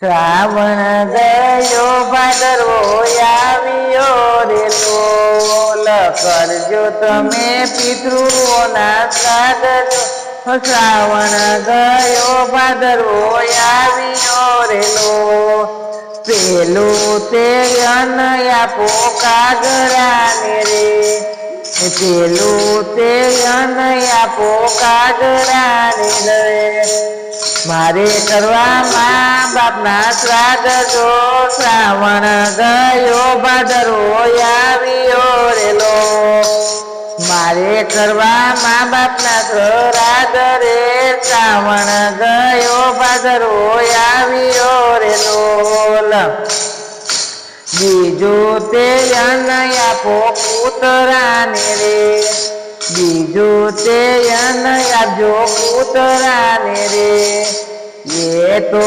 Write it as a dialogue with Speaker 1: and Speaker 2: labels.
Speaker 1: શ્રાવણ ગયો ભાદરવો આવ્યો રે લોલ કરજો તમે પિતૃઓના શ્રાદ્ધ શ્રાવણ ગયો ભાદરવો આવ્યો રે લોલ પેલું તે અન્ન આપો કાગરાને રે પેલું તે અન્ન આપો કાગરાને રે મારે કરવા મા બાપના શ્રાદ્ધ જો શ્રાવણ ગયો ભાદરવો આવ્યો રેલો મારે કરવા મા બાપના શ્રાદ્ધ રે શ્રાવણ ગયો ભાદરવો આવ્યો રેલો બીજું તે અન્ન આપો કૂતરાને રે બીજું તે અન્ન આપજો કૂતરાને રે એ તો